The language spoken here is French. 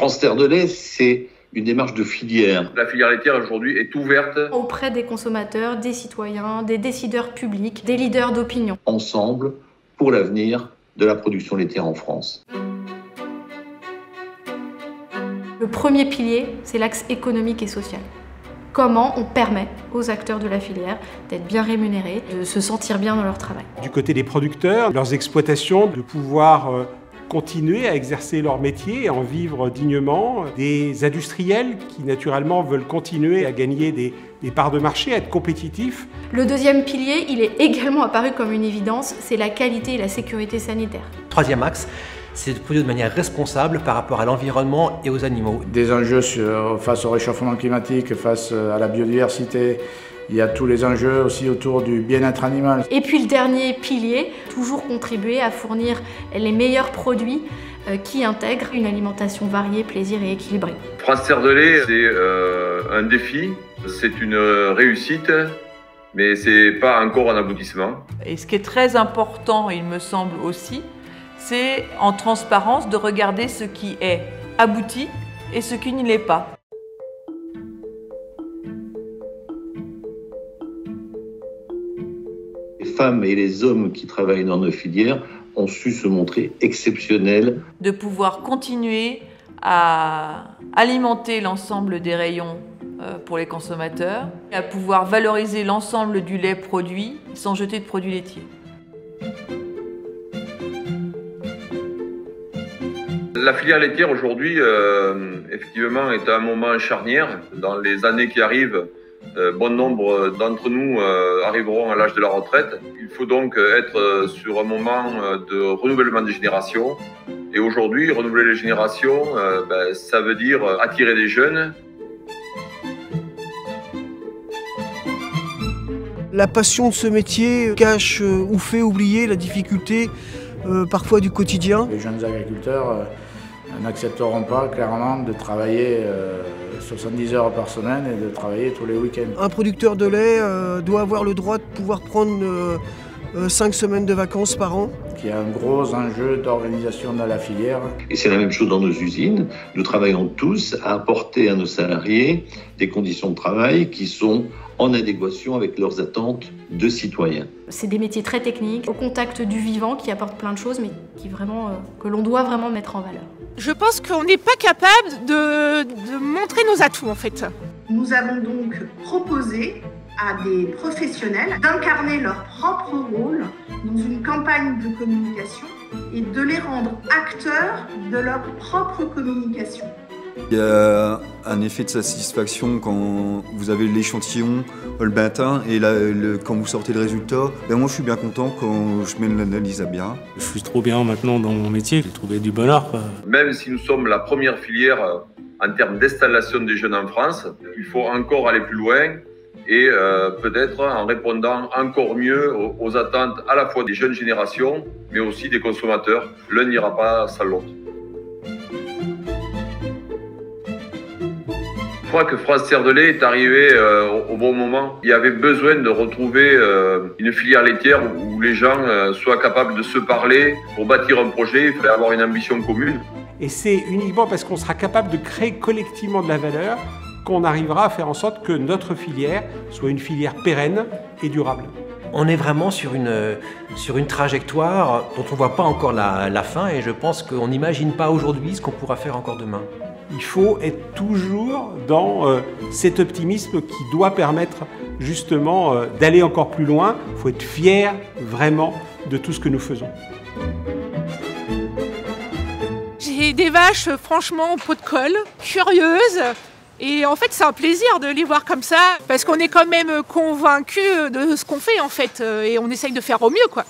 France Terre de lait, c'est une démarche de filière. La filière laitière aujourd'hui est ouverte auprès des consommateurs, des citoyens, des décideurs publics, des leaders d'opinion. Ensemble pour l'avenir de la production laitière en France. Le premier pilier, c'est l'axe économique et social. Comment on permet aux acteurs de la filière d'être bien rémunérés, de se sentir bien dans leur travail. Du côté des producteurs, leurs exploitations, de pouvoir continuer à exercer leur métier et en vivre dignement. Des industriels qui naturellement veulent continuer à gagner des parts de marché, à être compétitifs. Le deuxième pilier, il est également apparu comme une évidence, c'est la qualité et la sécurité sanitaire. Troisième axe, c'est de produire de manière responsable par rapport à l'environnement et aux animaux. Des enjeux face au réchauffement climatique, face à la biodiversité. Il y a tous les enjeux aussi autour du bien-être animal. Et puis le dernier pilier, toujours contribuer à fournir les meilleurs produits qui intègrent une alimentation variée, plaisir et équilibrée. France Terre de lait, c'est un défi, c'est une réussite, mais c'est pas encore un aboutissement. Et ce qui est très important, il me semble aussi, c'est en transparence de regarder ce qui est abouti et ce qui ne l'est pas. Les femmes et les hommes qui travaillent dans nos filières ont su se montrer exceptionnels. De pouvoir continuer à alimenter l'ensemble des rayons pour les consommateurs, à pouvoir valoriser l'ensemble du lait produit sans jeter de produits laitiers. La filière laitière aujourd'hui, effectivement, est à un moment charnière. Dans les années qui arrivent, bon nombre d'entre nous arriveront à l'âge de la retraite. Il faut donc être sur un moment de renouvellement des générations. Et aujourd'hui, renouveler les générations, ça veut dire attirer des jeunes. La passion de ce métier cache ou fait oublier la difficulté parfois du quotidien. Les jeunes agriculteurs n'accepteront pas clairement de travailler 70 heures par semaine et de travailler tous les week-ends. Un producteur de lait doit avoir le droit de pouvoir prendre 5 semaines de vacances par an. Il y a un gros enjeu d'organisation dans la filière. Et c'est la même chose dans nos usines. Nous travaillons tous à apporter à nos salariés des conditions de travail qui sont en adéquation avec leurs attentes de citoyens. C'est des métiers très techniques, au contact du vivant, qui apportent plein de choses, mais que l'on doit vraiment mettre en valeur. Je pense qu'on n'est pas capable de montrer nos atouts en fait. Nous avons donc proposé à des professionnels d'incarner leur propre rôle dans une campagne de communication et de les rendre acteurs de leur propre communication. Il y a un effet de satisfaction quand vous avez l'échantillon le matin et là, quand vous sortez le résultat. Moi, je suis bien content quand je mène l'analyse à bien. Je suis trop bien maintenant dans mon métier, j'ai trouvé du bonheur. Même si nous sommes la première filière en termes d'installation des jeunes en France, il faut encore aller plus loin et peut-être en répondant encore mieux aux attentes à la fois des jeunes générations, mais aussi des consommateurs. L'un n'ira pas sans l'autre. Je crois que France Terre de lait est arrivé au bon moment. Il y avait besoin de retrouver une filière laitière où les gens soient capables de se parler pour bâtir un projet. Il fallait avoir une ambition commune. Et c'est uniquement parce qu'on sera capable de créer collectivement de la valeur qu'on arrivera à faire en sorte que notre filière soit une filière pérenne et durable. On est vraiment sur une trajectoire dont on ne voit pas encore la fin et je pense qu'on n'imagine pas aujourd'hui ce qu'on pourra faire encore demain. Il faut être toujours dans cet optimisme qui doit permettre justement d'aller encore plus loin. Il faut être fier vraiment de tout ce que nous faisons. J'ai des vaches franchement en pot de colle, curieuses. Et en fait, c'est un plaisir de les voir comme ça, parce qu'on est quand même convaincus de ce qu'on fait en fait, et on essaye de faire au mieux quoi.